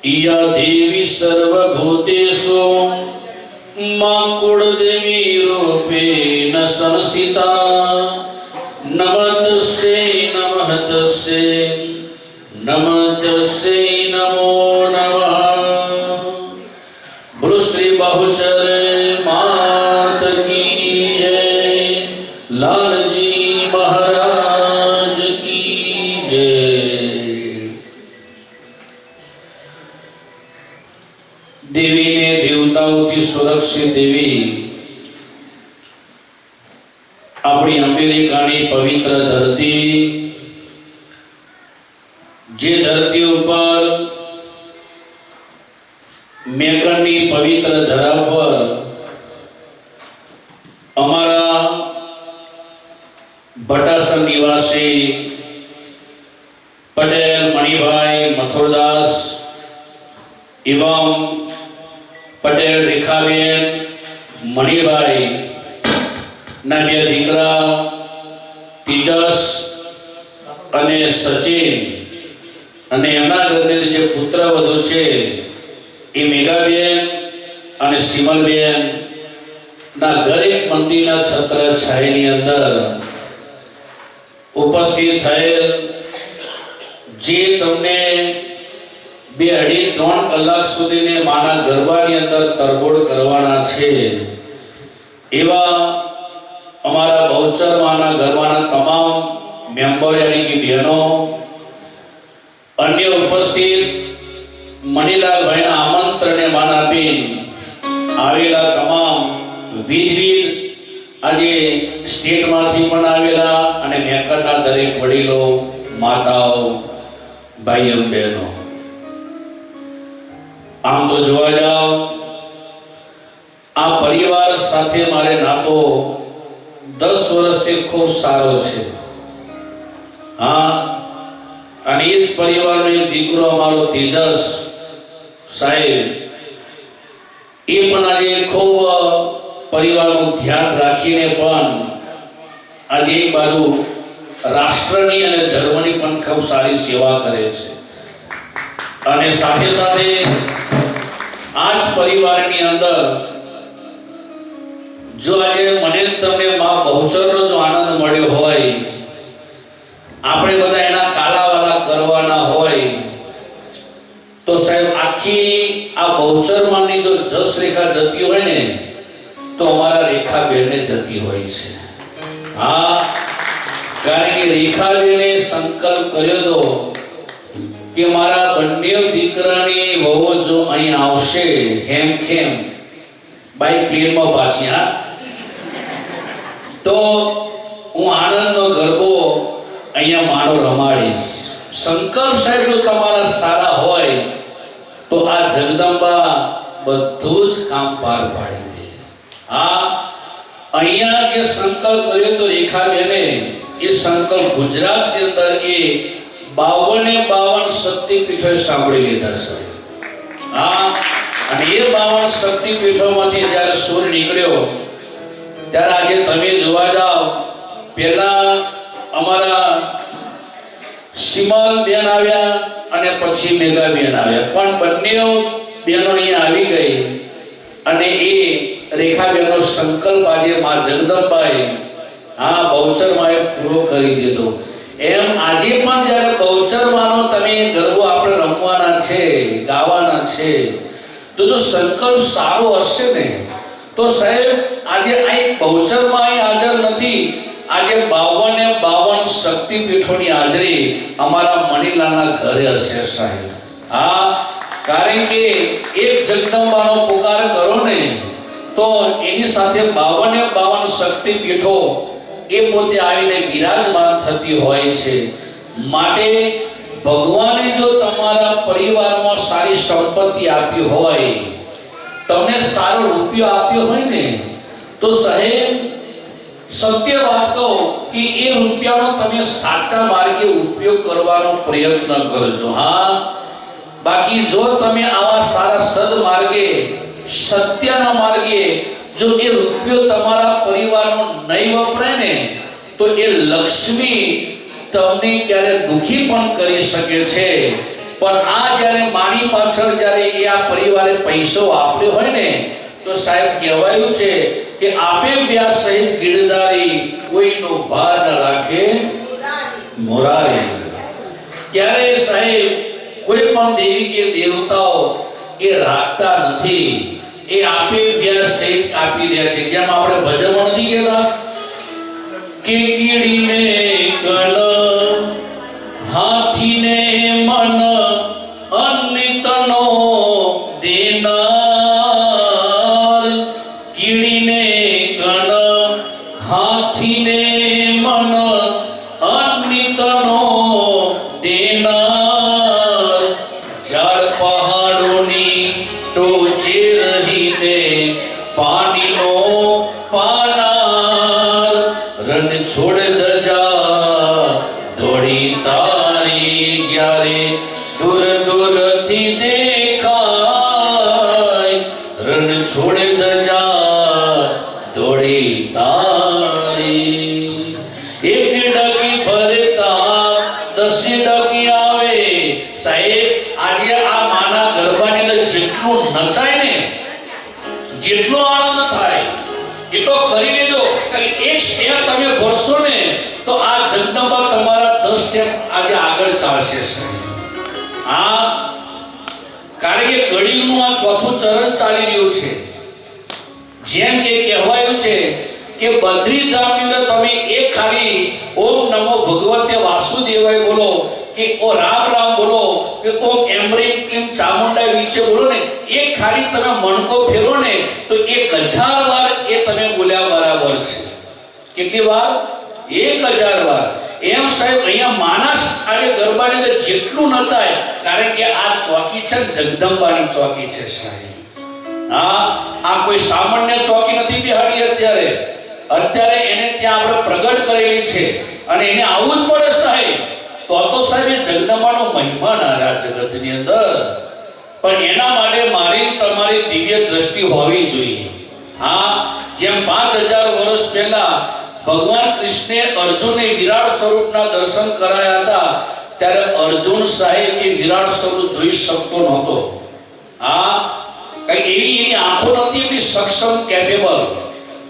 या देवी सर्वभूतेषु मां कुलदेवी रूपेण संस्थिता नमस्तस्यै नमस्तस्यै नमो नमः। बोलो श्री बहुचर मात की जय, लालजी महाराज की जय। देवी ने देवताओं की सुरक्षित देवी अपनी अमेरिका की पवित्र धरती, जे धरती पर मेकरनी पवित्र धरा पर अमारा भटासर निवासी पटेल मणिभाई मथुरदास एवं पटेल रेखाबेन मणिभाई ना बे दीकरा तेजस अने सचिन अने एमना घरनी जे पुत्र वधु छे ए मेघाबेन अने सिमलबेन ना गरीब मंदिरना छत्र छायानी अंदर उपस्थित थયેલ जे तमने 2-3 કલાક સુધીને માના ગરબાની અંદર તરબોળ કરવાના છે એવા અમારા બહુચર માના ગરબાના તમામ મેમ્બર यानी कि બહેનો अन्य उपस्थित मणिलाल भाईना आमंत्रणे मान आपी आवेला तमाम विधविध आज स्टेट मांथी पण आवेला अने मेकरना दरेक वडीलो माताओ भाईओ बहनों आम तो जोवा जाओ आ परिवार साथे मारे नातो 10 वर्षथी खूब सारो छे। हाँ અને એ જ પરિવારનો એક દીકરો અમારો તેજસ સાહેબ એ પણ આજે ખૂબ પરિવારનું ધ્યાન રાખીને પણ આજે એક બાજુ રાષ્ટ્રની અને ધર્મની પણ ખૂબ સારી સેવા કરે છે અને સાથે સાથે આ જ પરિવારની અંદર જો આજે મને તમને મા બહુચરનો જો આનંદ મળ્યો હોય આપણે બધા એના કાલાવાલા કરવાના હોય તો સાહેબ આખી આ બહુચરમાંની જો જસ રેખા જતી હોય ને તો અમારા રેખાબેનને જતી હોય છે। હા કારણ કે રેખાબેને સંકલ્પ કર્યો તો કે મારા બંને દીકરાની વહુ જો અહીં આવશે હેમખેમ બાય પ્લેનમાં પાછી હા તો હું આનંદનો ગરબો અહીંયા માનો રમાડીશ। સંકલ્પ સાહેબ જો તમારા સારા હોય તો આ જગદંબા બધું જ કામ પાર પાડી દે। હા અહીંયા જે સંકલ્પ કર્યો તો રેખાબેને એ સંકલ્પ ગુજરાતની અંદર એ 52 શક્તિપીઠોએ સાંભળી લીધા છે। હા અને એ 52 શક્તિપીઠોમાંથી જ્યારે સૂર નીકળ્યો ત્યારે આજે તમે જોવા જાઓ પહેલા અમારા સિમલ બેન આવ્યા અને પછી મેઘા બેન આવ્યા, પણ બંને બહેનો અહીંયા આવી ગઈ અને એ રેખાબેનનો સંકલ્પ આજે માં જગદંબાએ બહુચરમાએ પૂરો કરી દીધો. એમ આજે પણ જ્યારે બહુચરમાનો તમે ગરબો આપણે રમવાના છે, ગાવાના છે, તો જો સંકલ્પ સારો હશે ને તો સાહેબ આજે આ એક બહુચરમાં હાજર નથી, આજે 52 શક્તિપીઠોની હાજરી અમારા મણીલાલના ઘરે હશે સાહેબ. કારણ કે એક જગદંબાનો પુકાર કરો ને તો એની સાથે 52 શક્તિપીઠો એ પોતે આવીને બિરાજમાન થતી હોય છે. માટે ભગવાને જો તમારા પરિવારમાં સારી સંપત્તિ આપી હોય, તમને સારો રૂપિયો આપ્યો હોય ને તો સાહેબ સત્ય વાત કહો કે એ રૂપિયાનો તમે સાચા માર્ગે ઉપયોગ કરવાનો પ્રયત્ન કરજો. બાકી જો તમે આવા સારા સદમાર્ગે, સત્યના માર્ગે જો એ રૂપિયો તમારા પરિવારનો નહીં વપરાય ને તો એ લક્ષ્મી તમને ક્યારે દુખી પણ કરી શકે છે. પણ આ જ્યારે માની પાછળ જ્યારે એ આ પરિવારે પૈસો આપ્યો હોય ને તો સાહેબ કહેવાયું છે કે આપે વ્યાસ સહિત ગીરધારી કોઈનો ભાર ન રાખે મોરારી. ત્યારે સાહેબ કોઈ પણ દેવી કે દેવતાઓ એ રાખતા નથી, એ આપે વ્યાસ સહિત આપી રહ્યા છે. જેમ આપણે ભજનમાં નથી કહેતા કે કીડીને કન હાથીને મન અનિતનો દેનાર, કીડીને કન હાથીને મન અનિતનો દેનાર, ઝાડ પહાડોની ટોચે રહીને પાણીનો પાનાર, રણ છોડ ધજા દોડી તારી જ્યારે દૂર દૂરથી દેખાય, રણ છોડ ધજા દોડી તારી. એક ડગી ભરતા 10 ડગી આવે. સાહેબ આજે આ માના ગરબાની અંદર જેટલું નચાય ને, જેટલો આનંદ થાય એટલો કરી લેજો. એક સ્ટેપ તમે ભરશો ને તો આ જગદંબા તમારા 10 સ્ટેપ આજે આગળ ચાલશે સાહેબ. કારણ કે કળિયુગનું આ ચોથું ચરણ ચાલી રહ્યું છે. જેમ કે કહેવાયું છે કે બદ્રીધામની અંદર તમે એક ખાલી ઓમ નમો ભગવતે વાસુદેવાય બોલો, કે ઓ રામ રામ બોલો, કે ઓમ એમરીમ ક્લીમ ચામુંડા વિશે બોલો ને, એક ખાલી તમે મણકો ફેરો ને તો 1000 વાર એ તમે બોલ્યા બરાબર છે. કેટલી વાર? 1000 વાર. એમ સાહેબ અહીંયા માનસ આજે ગરબાની અંદર જેટલું નચાય, કારણ કે આ ચોકી છે જગદંબાની ચોકી છે સાહેબ. આ કોઈ સામાન્ય ચોકી નથી બિહાડી. અત્યારે એને ત્યાં આપણે પ્રગટ કરેલી છે અને એને આવવું જ પડે સાહેબ. તો સાહેબ એ જગદંબાનો મહિમા નારા જગતની અંદર. પણ એના માટે મારી તમારી દિવ્ય દ્રષ્ટિ હોવી જોઈએ. જેમ 5000 વર્ષ પહેલા ભગવાન કૃષ્ણે અર્જુનને વિરાટ સ્વરૂપના દર્શન કરાયા હતા, ત્યારે અર્જુન સાહેબ એ વિરાટ સ્વરૂપ જોઈ શકતો નહોતો. કઈ એની આંખો નહોતી એટલી સક્ષમ, કેપેબલ.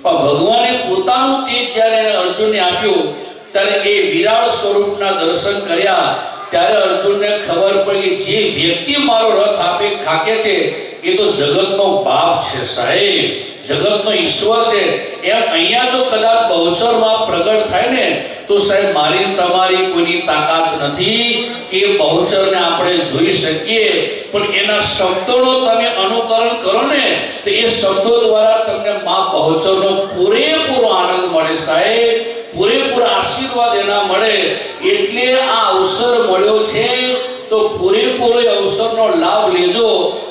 પણ ભગવાને પોતાનું તેજ જ્યારે અર્જુનને આપ્યું ત્યારે એ વિરાટ સ્વરૂપના દર્શન કર્યા. ત્યારે અર્જુનને ખબર પડી કે જે વ્યક્તિ મારો રથ આપે ખાકે છે એ તો જગતનો બાપ છે સાહેબ, જગતનો ઈશ્વર છે. એમ અહીંયા જો કદાચ બહુચરમાં પ્રગટ થાય ને તો સાહેબ મારી તમારી કોઈની તાકાત નથી કે બહુચરને આપણે જોઈ શકીએ. પણ એના શબ્દોનો તમે અનુકરણ કરો ને તો એ શબ્દો દ્વારા તમને માં બહુચરનો પૂરેપૂરો આનંદ મળે સાહેબ, પૂરેપૂરા આશીર્વાદ એના મળે. એટલે આ અવસર મળ્યો છે તો પૂરેપૂરો અવસરનો લાભ લેજો.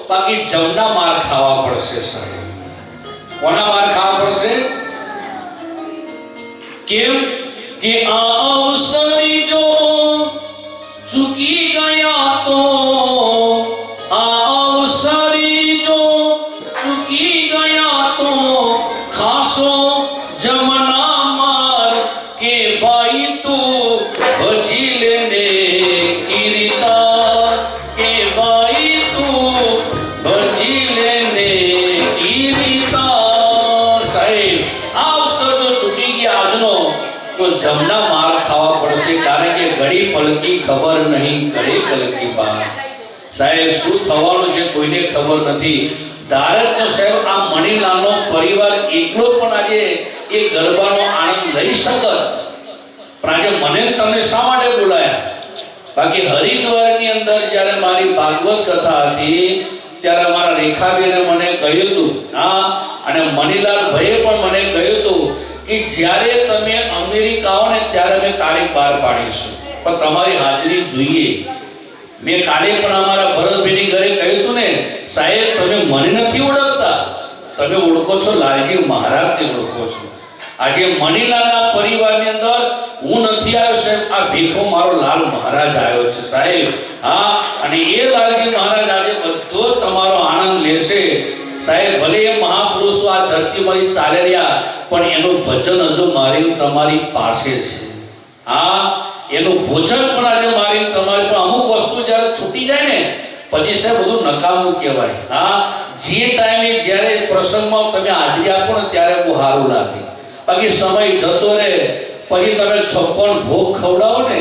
બાકી જમના માર ખાવા પડશે સાહેબ. કોના માર ખાવા પડશે? કેમ કે આ અવસર જો ચૂકી ગયા તો, આ અવસર જો ચૂકી ગયા તો ખાસો જમના માર કે ભાઈ તું ઘણા માર ખાવા પડશે, કારણ કે ઘડી પલકી ખબર નહીં કરે કલકી બાર. સાહેબ શું થવાનું છે કોઈને ખબર નથી. ધારે તો સાહેબ આ મણીલાલનો પરિવાર એકલો પણ આજે એ ગરબાનો આનંદ લઈ શકત, પણ આજે મને તમને શા માટે બોલાયા? બાકી હરિદ્વારની અંદર જ્યારે મારી ભાગવત કથા હતી ત્યારે અમારા રેખાબેને મને કહ્યું હતું, હા, અને મણીલાલ ભાઈએ પણ મને કહ્યું હતું કે જ્યારે તમે અમેરિકા આવો ને ત્યારે અમે તારીખ બહાર પાડીશું, પણ તમારી હાજરી જોઈએ. મેં કાલે પણ અમારા ભરતભાઈની ઘરે કહ્યું હતું ને, સાહેબ તમે મને નથી ઓળખતા, તમે ઓળખો છો લાલજી મહારાજને ઓળખો છો. આજે મણીલાલના પરિવારની અંદર હું નથી આવ્યો સાહેબ, આ ભીખો મારો લાલ મહારાજ આવ્યો છે સાહેબ. હા, અને એ લાલજી મહારાજ આજે બધો તમારો આનંદ લેશે સાહેબ. ભલે એ મહાપુરુષો આ ધરતીમાંથી ચાલી રહ્યા, પણ એનું ભજન હજુ મારી તમારી પાસે છે. હા, એનું ભોજન પણ આજે મારી તમારી, પણ અમુક વસ્તુ જ્યારે છૂટી જાય ને પછી સાહેબ બધું નકામું કહેવાય. હા, જે ટાઈમે જ્યારે પ્રસંગમાં તમે હાજરી આપો ને ત્યારે બહુ સારું લાગે. બાકી સમય જતો રહે પછી તમે 56 ભોગ ખવડાવો ને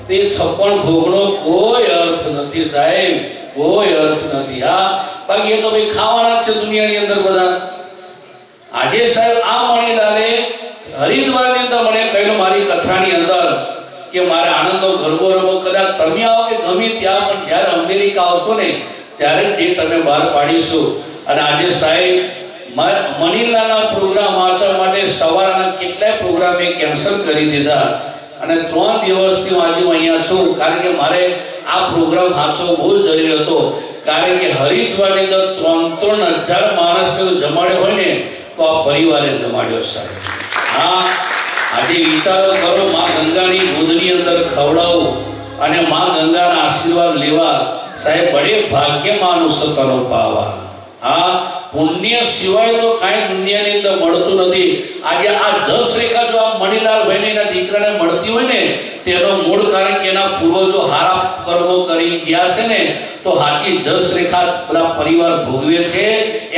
તો એ 56 ભોગનો કોઈ અર્થ નથી સાહેબ, કોઈ અર્થ નથી. હા, બાકી એ તો ભાઈ ખાવાના છે દુનિયાની અંદર બધા. આજે સાહેબ આ મણીલાલે હરિદ્વારની અંદર મને કહ્યું મારી કથાની અંદર કે મારે આનંદનો ગરબો રમવો. કદાચ તમે આવો કે ગમે ત્યાં, પણ જ્યારે અમેરિકા આવશો ને ત્યારે ડેટ અમે બહાર પાડીશું. અને આજે સાહેબ મણીલાલના પ્રોગ્રામ વાંચવા માટે સવારના કેટલાય પ્રોગ્રામ મેં કેન્સલ કરી દીધા, અને 3 દિવસથી આજે હું અહીંયા છું, કારણ કે મારે આ પ્રોગ્રામ વાંચવો બહુ જરૂરી હતો. કારણ કે હરિદ્વારની અંદર 3,000 માણસને જમાડ્યો હોય ને તો આ પરિવારે જમાડ્યો સાહેબ. હા, આજે વિચારો કરો, માં ગંગાની ગોદની અંદર ખવડાવું અને માં ગંગાના આશીર્વાદ લેવા સાહેબ, બડે ભાગ્યમાન સતનો પાવા. હા, પુણ્ય સિવાય તો કાંઈ દુનિયાની અંદર મળતું નથી. આજે આ જસ રેખા જો આ મણીલાલ ભાઈના દીકરાને મળતી હોય ને તેનો મૂળ કારણ કે એના પૂર્વજો હારા કર્મો કરી ગયા છે ને, તો સાચી જસ રેખા બધા પરિવાર ભોગવે છે.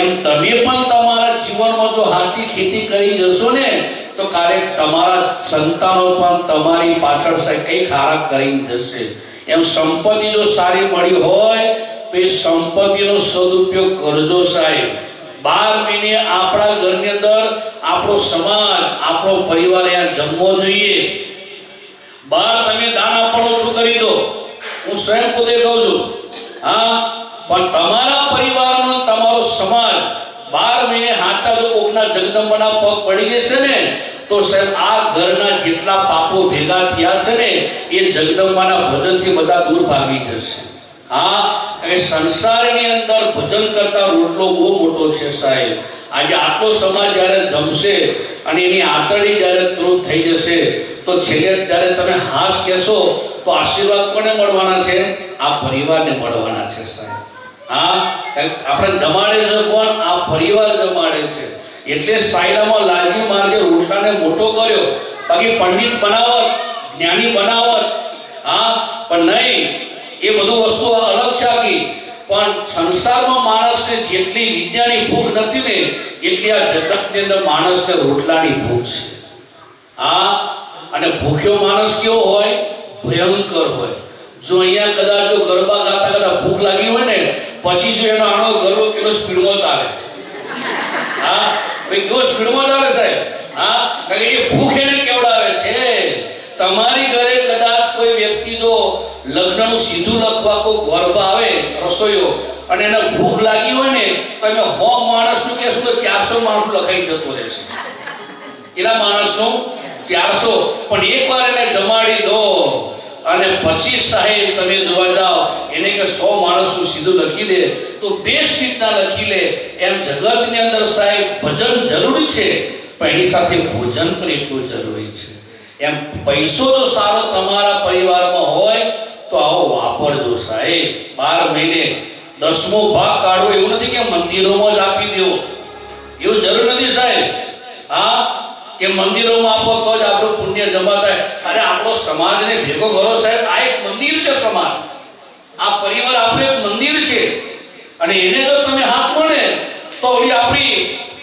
એમ તમે પણ તમારા જીવનમાં જો સાચી ખેતી કરી જશો ને તો ક્યારેક તમારા સંતાનો પણ તમારી પાછળ કંઈક હારા કરીને જશે. એમ સંપત્તિ જો સારી મળી હોય તો એ સંપત્તિનો સદુપયોગ કરજો સાહેબ. 12 મહિને આપણા ઘરની અંદર આપણો સમાજ, આપણો પરિવાર અહીંયા જમવો જોઈએ. બહાર તમે દાન આપવાનું શું કરી દો, હું સ્વયં પોતે કહું છું. હા, પણ તમારા પરિવારનો તમારો સમાજ 12 મહિને હાચા જો કોકના જગદંબાના પગ પડી જશે ને તો સાહેબ આ ઘરના જેટલા પાપો ભેગા થયા છે ને એ જગદંબાના ભજનથી બધા દૂર ભાગી જશે. હા, અને સંસારની અંદર ભજન કરતા રોટલો બહુ મોટો છે સાહેબ. આજે આટલો સમાજ જ્યારે જમશે અને એની આંતરડી જ્યારે તૃપ્ત થઈ જશે તો છેલ્લે જ્યારે તમે હાશ કહેશો તો આશીર્વાદ કોને મળવાના છે? આ પરિવારને મળવાના છે સાહેબ. હા, આપણે જમાડે છે કોણ? આ પરિવાર જમાડે છે. એટલે સાયલામાં લાલજી મહારાજે રોટલાને મોટો કર્યો. બાકી પંડિત બનાવત, જ્ઞાની બનાવત, હા, પણ નહીં, એ બધું વસ્તુ અલગ છે. પણ સંસારમાં માણસને જેટલી વિદ્યાની ભૂખ નથી ને એટલી આ જગતની અંદર માણસને રોટલાની ભૂખ છે. હા, અને ભૂખ્યો માણસ કેવો હોય? ભયંકર હોય. જો અહીંયા કદાચ જો ગરબા ગાતા ગાતા ભૂખ લાગી હોય ને પછી જો એનો આનો ગરબો કેવો સ્પીડમાં ચાલે. હા ભાઈ, કેવો સ્પીડમાં ચાલે સાહેબ. હા, કારણ કે એ ભૂખ એને કેવડાવે છે. તમારી ઘરે કદાચ કોઈ વ્યક્તિ જો લગ્નનું સીધું લખવા કોઈ ગરબા આવે રસોઈયો અને એને ભૂખ લાગી હોય ને તમે 100 માણસનું કહેશો તો 400 માણસનું લખાઈ જતું રહેશે. એના માણસનું 400, પણ એકવાર એને જમાડી દો અને પછી સાહેબ તમે જોવા જાઓ એને કે 100 માણસનું સીધું લખી દે તો બેસ્ટ રીતના લખી લે. એમ જગતની અંદર સાહેબ ભજન જરૂરી છે, પણ એની સાથે ભોજન પણ એટલું જરૂરી છે. એમ પૈસો જો સારો તમારા પરિવારમાં હોય તો આવો વાપરજો સાહેબ. 12 મહિને 10મો ભાગ કાઢવો એવું નથી કે મંદિરોમાં જ આપી દેવો, એવું જરૂર નથી સાહેબ. હા, કે મંદિરોમાં આપો તો જ આપણું પુણ્ય જમા થાય. અરે આપણો સમાજને ભેગો કરો સાહેબ. આ એક મંદિર છે સમાજ, આ પરિવાર આપણું એક મંદિર છે. અને એને જો તમે હાથવો ને તો ઓલી આપણી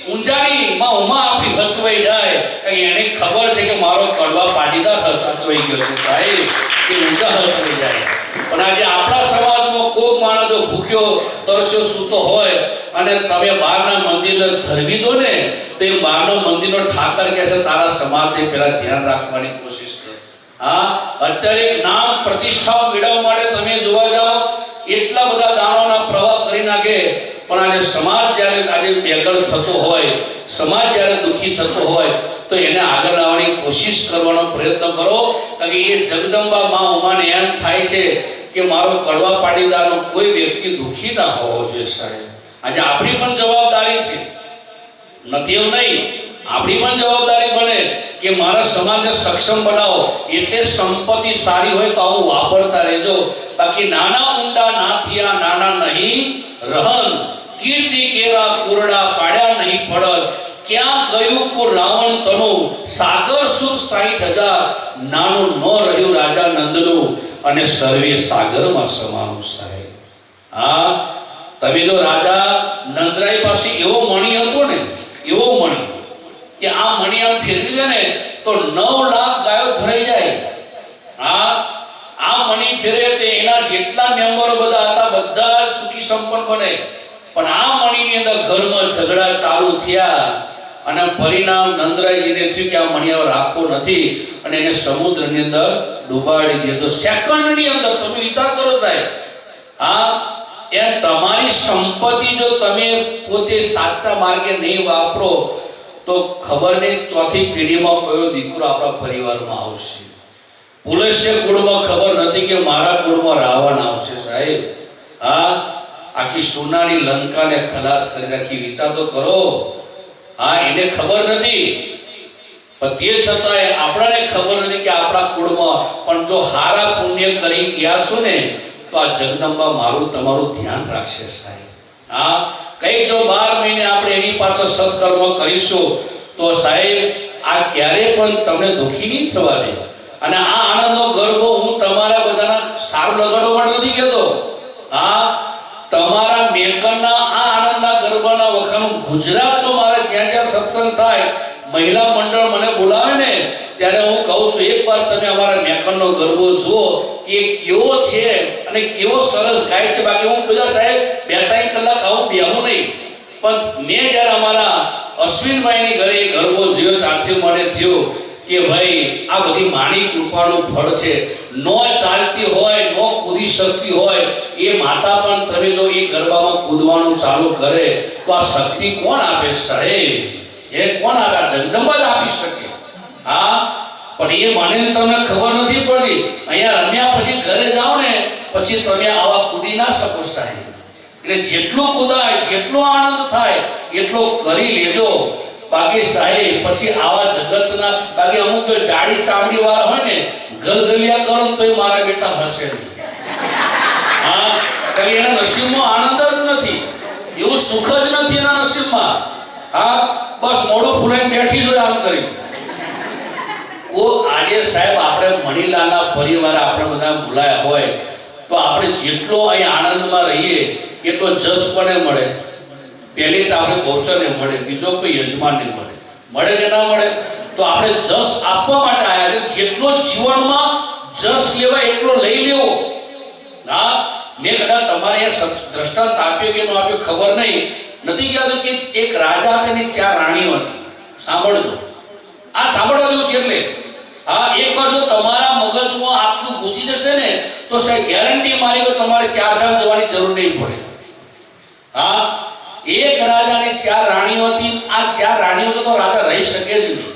ઊંચાણી માં ઉમા આપણી હચવાઈ જાય. એને ખબર છે કે મારો કડવા પાટીદાર હચવાઈ ગયો છે સાહેબ, કે ઊંચા હચવાઈ જાય. પણ આજે આપણા સમાજમાં કોક માણસ જો ભૂખ્યો તરસ્યો સૂતો હોય અને તમે બહારના મંદિરને ધરવી દો ને, તો એ બહારનો મંદિરનો ઠાકર કહે છે તારા સમાજને પહેલા ધ્યાન રાખવાની કોશિશ કર. હા, અત્યારે એક નામ પ્રતિષ્ઠા મેળવવા માટે તમે જોવા જાઓ એટલા બધા દાનોના પ્રવાહ કરી નાખે, પણ આજે સમાજ જ્યારે આજે બેઘર થતો હોય, સમાજ જ્યારે દુઃખી થતો હોય, તો એને આગળ લાવવાની કોશિશ કરવાનો પ્રયત્ન કરો. કે એ જગદંબા માં ઉમાને એમ થાય છે કે મારો કડવા પાટીદારનો કોઈ વ્યક્તિ દુઃખી ના હોવો જોઈએ સાહેબ. આજે આપણી પણ જવાબદારી છે, નથી એવું નહીં, આપણી પણ જવાબદારી બને કે મારા સમાજને સક્ષમ બનાવો. એટલે સંપત્તિ સારી હોય તો આવું વાપરતા રહેજો. બાકી નાના ઊંડા ના થયા નાના નહીં રહન, કીર્તિ કેરા કુરડા પાડ્યા નહીં પડત, ક્યાં ગયું કો રાવણ તનું, સાગર સુખ 60,000, નાનું ન રહ્યું રાજા નંદનું, અને સર્વે સાગરમાં સમાનું સાહેબ. હા, તમે જો રાજા નંદરાય પાસે એવો મણી હતો ને, એવો મણી કે આ મણી આમ ફેરવી દે ને તો 9 લાખ ગાયો ધરાઈ જાય. હા, આ મણી ફેરવે તે એના જેટલા મેમ્બરો બધા હતા બધા સુખી સંપન્ન બને. પણ આ મણીની અંદર ઘરમાં ઝઘડા ચાલુ થયા અને પરિણામ નંદરાયજીને થયું કે આ મણી રાખવો નથી અને એને સમુદ્રની અંદર ડૂબાડી દીધો. સેકન્ડની અંદર તમે વિચાર કરો સાહેબ. હા, એ તમારી સંપત્તિ જો તમે પોતે સાચા માર્ગે નહીં વાપરો તો ખબર નહીં ચોથી પેઢીમાં કયો દીકરો આપણા પરિવારમાં આવશે. પુલસ્ય કુળમાં ખબર નથી કે મારા કુળમાં રાવણ આવશે સાહેબ. હા, આખી સોનાની લંકાને ખલાસ કરી નાખી. વિચાર તો કરો. હા, એને ખબર નથી, પણ તે છતાંય આપણને ખબર નથી કે આપણા કુળમાં પણ જો હારા પુણ્ય કરી ગયા છો ને તો આ જગદંબા મારું તમારું ધ્યાન રાખશે સાહેબ. હા, કઈ જો 12 મહિને આપણે એની પાછળ સત્કર્મ કરીશું તો સાહેબ આ ક્યારે પણ તમને દુઃખી નહીં થવા દે. અને આ આનંદનો ગરબો હું તમારા બધાના સારું લગાડવા માટે નથી કહેતો. હા, તમારા મેકરના આ આનંદના ગરબાના વખાણ ગુજરાતનો મારે જ્યાં જ્યાં સત્સંગ થાય, મહિલા મંડળ મને બોલાવે ને ત્યારે હું કહું છું એકવાર તમે અમારા મેકરનો ગરબો જુઓ કે કેવો છે અને કેવો સરસ ગાય છે. બાકી હું બધા સાહેબ 2-3 કલાક આવું બેહું નહીં. પણ મેં જ્યારે અમારા અશ્વિનભાઈની ઘરે ગરબો જોયો ત્યારથી મને થયું કે ભાઈ આ બધી માની કૃપાનું ફળ છે. નો ચાલતી હોય, નો કૂદી શકતી હોય એ માતા પણ તમે જો એ ગરબામાં કૂદવાનું ચાલુ કરે તો આ શક્તિ કોણ આપે સાહેબ? એ કોણ આપે? જગદંબા જ આપી શકે. હા, પણ એ મને તમને ખબર નથી પડી. અહીંયા રમ્યા પછી ઘરે જાઓ ને પછી તમે આવા કૂદી ના શકો સાહેબ. એટલે જેટલું કૂદાય, જેટલો આનંદ થાય એટલો કરી લેજો. બાકી સાહેબ પછી આવા જગતના બાકી અમુક જો જાડી ચામડી વાળા હોય ને ગલગલિયા કરો તો મારા બેટા હશે નહીં. હા, કારણ એના નસીબમાં આનંદ જ નથી, એવું સુખ જ નથી એના નસીબમાં. હા, બસ મોઢું ફૂલાઈને બેઠી જ આમ કરી. આજે સાહેબ આપણે મણીલાલના પરિવાર આપણે બધા બોલાયા હોય તો આપણે જેટલો અહીં આનંદમાં રહીએ એટલો જસ પણ મળે. પહેલી તો આપણે ગૌચરને મળે, બીજો કોઈ યજમાનને મળે. મળે કે ના મળે? તો આપણે જસ આપવા માટે આવ્યા છે. જેટલો જીવનમાં જસ લેવા એટલો લઈ લેવો. હા, મેં કદાચ તમારે દ્રષ્ટાંત આપ્યો કે ન આપ્યો ખબર નહીં, નથી કહેતો કે એક રાજા હતા અને 4 રાણીઓ હતી. સાંભળજો, આ સાંભળવા જેવું છે. એટલે હા, એકવાર જો તમારા મગજમાં આટલું ઘૂસી જશે ને તો સાહેબ ગેરંટી મારી કે તમારે 4 ધામ જવાની જરૂર નહીં પડે. હા, એક રાજાને 4 રાણીઓ હતી. આ 4 રાણીઓ તો રાજા રહી શકે જ નહીં.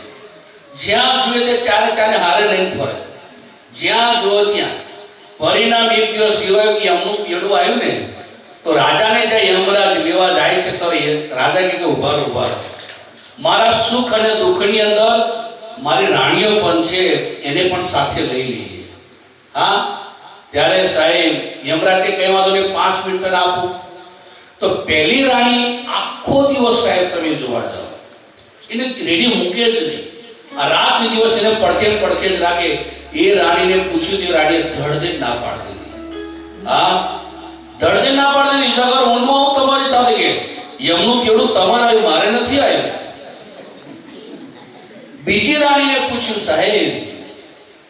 જ્યાં જોઈએ તે 4 હારે લઈને ફરે, જ્યાં જો ત્યાં. પરિણામ એક દિવસ સિવાય કે એમનું પેડું આવ્યું ને તો રાજાને જ્યાં યમરાજ લેવા જાય છે તો રાજા કે ઉભા રહો, મારા સુખ અને દુઃખની અંદર મારી રાણીઓ પણ છે, એને પણ સાથે લઈ લઈએ. હા, ત્યારે સાહેબ યમરાજે કઈ વાંધો નહીં 5 મિનિટ આપું. તો પહેલી રાણી આખો દિવસ સાહેબ તમે જોવા જાઓ એને રેડી મૂકે જ નહીં. આ રાત દિવસ એને પડકે જ રાખે. એ રાણીને પૂછ્યું તે રાણીએ ધડધે ના પાડી દીધી. હા, ધડધે ના પાડી દીધી. જગર ઊંડમાં આવું તમારી સાથે કે યમનું કેવડું તમારે આવ્યું, મારે નથી આવ્યું. બીજી રાણીને પૂછ્યું, સાહેબ